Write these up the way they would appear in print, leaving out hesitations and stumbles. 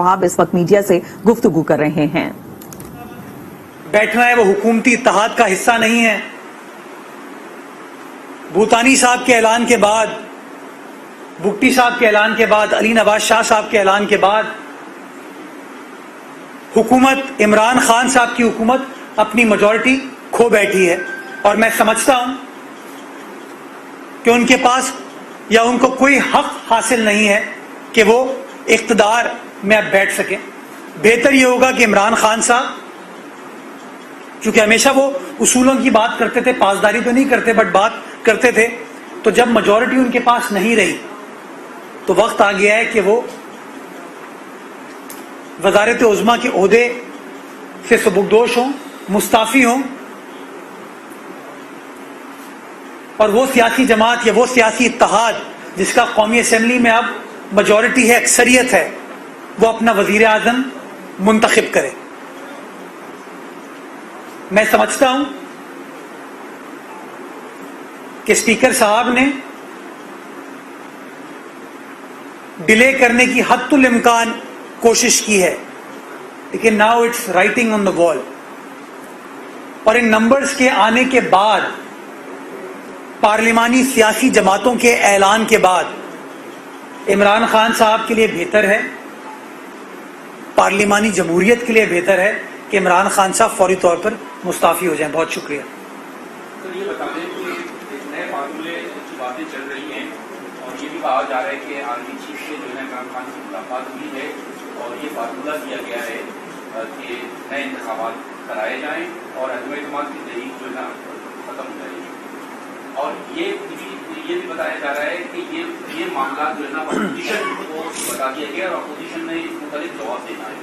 آپ اس وقت میڈیا سے گفتگو کر رہے ہیں۔ بیٹھنا ہے وہ حکومتی اتحاد کا حصہ نہیں ہے۔ بھوتانی صاحب کے اعلان کے بعد، بگٹی صاحب کے اعلان کے بعد، علی نواز شاہ صاحب کے اعلان کے بعد حکومت عمران خان صاحب کی حکومت اپنی میجورٹی کھو بیٹھی ہے، اور میں سمجھتا ہوں کہ ان کے پاس یا ان کو کوئی حق حاصل نہیں ہے کہ وہ اقتدار میں اب بیٹھ سکیں۔ بہتر یہ ہوگا کہ عمران خان صاحب، چونکہ ہمیشہ وہ اصولوں کی بات کرتے تھے، پاسداری تو نہیں کرتے بٹ بات کرتے تھے، تو جب میجورٹی ان کے پاس نہیں رہی تو وقت آ گیا ہے کہ وہ وزارت عظمیٰ کے عہدے سے سبکدوش ہوں، مستعفی ہوں، اور وہ سیاسی جماعت یا وہ سیاسی اتحاد جس کا قومی اسمبلی میں اب میجورٹی ہے، اکثریت ہے، وہ اپنا وزیر اعظم منتخب کرے۔ میں سمجھتا ہوں کہ اسپیکر صاحب نے ڈیلے کرنے کی حد الامکان کوشش کی ہے، لیکن ناؤ اٹس رائٹنگ آن دا وال، اور ان نمبرز کے آنے کے بعد، پارلیمانی سیاسی جماعتوں کے اعلان کے بعد عمران خان صاحب کے لیے بہتر ہے، پارلیمانی جمہوریت کے لیے بہتر ہے کہ عمران خان صاحب فوری طور پر مستعفی ہو جائیں۔ بہت شکریہ۔ سر یہ بتا دیں کہ نئے فارمولے کی باتیں چل رہی ہیں، اور یہ بھی کہا جا رہا ہے کہ آرمی چیف سے جو ہے عمران خان کی ملاقات ہوئی ہے، اور یہ فارمولہ دیا گیا ہے کہ نئے انتخابات کرائے جائیں اور عدم اعتماد کی تحریک جو ہے نا ختم ہو جائے گی، اور یہ بھی بتایا جا رہا ہے کہ یہ معاملات جو ہے نا اپوزیشن کو بتا دیا گیا، اور اپوزیشن نے اس متعلق جواب دینا ہے۔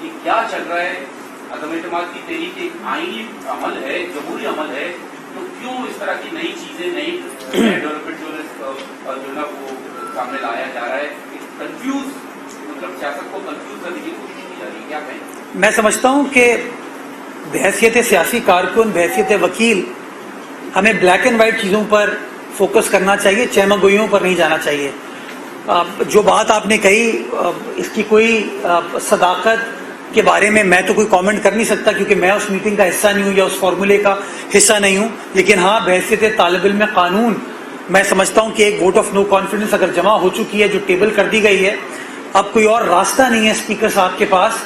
یہ کیا چل رہا ہے؟ عدم اعتماد کی تحریک ایک آئینی عمل ہے، جمہوری عمل ہے، تو کیوں اس طرح کی نئی چیزیں، نئی ڈیولپمنٹ جو ہے نا وہ سامنے لایا جا رہا ہے؟ کنفیوز، مطلب سیاست کو کنفیوز کرنے کی کوشش کی جا رہی ہے، کیا کہیں؟ میں سمجھتا ہوں کہ بحیثیت سیاسی کارکن، بحیثیت وکیل، ہمیں بلیک اینڈ وائٹ چیزوں پر فوکس کرنا چاہیے، چہمہ گوئیوں پر نہیں جانا چاہیے۔ جو بات آپ نے کہی، اس کی کوئی صداقت کے بارے میں تو کوئی کامنٹ کر نہیں سکتا، کیونکہ میں اس میٹنگ کا حصہ نہیں ہوں یا اس فارمولے کا حصہ نہیں ہوں، لیکن ہاں بحیثیت طالب علم قانون میں سمجھتا ہوں کہ ایک ووٹ آف نو کانفیڈنس اگر جمع ہو چکی ہے، جو ٹیبل کر دی گئی ہے، اب کوئی اور راستہ نہیں ہے اسپیکر صاحب کے پاس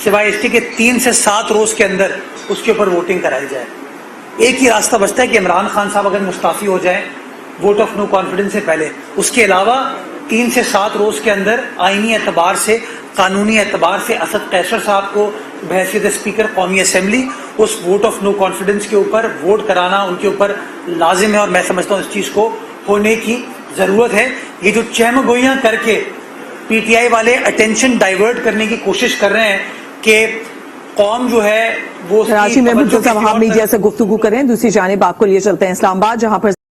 سوائے اس کے کہ 3 سے 7 روز کے اندر اس کے اوپر ووٹنگ کرائی جائے۔ ایک ہی راستہ بچتا ہے کہ عمران خان صاحب اگر مستعفی ہو جائیں ووٹ آف نو کانفیڈنس سے پہلے، اس کے علاوہ 3 سے 7 روز کے اندر آئینی اعتبار سے، قانونی اعتبار سے اسد قیصر صاحب کو بحیثیت اسپیکر قومی اسمبلی اس ووٹ آف نو کانفیڈنس کے اوپر ووٹ کرانا ان کے اوپر لازم ہے، اور میں سمجھتا ہوں اس چیز کو ہونے کی ضرورت ہے۔ یہ جو چہمہ گوئیاں کر کے پی ٹی آئی والے اٹینشن ڈائیورٹ کرنے کی کوشش کر رہے ہیں کہ قوم جو ہے وہ میڈیا سے گفتگو کریں، دوسری جانب آپ کو لیے چلتے ہیں اسلام آباد، جہاں پر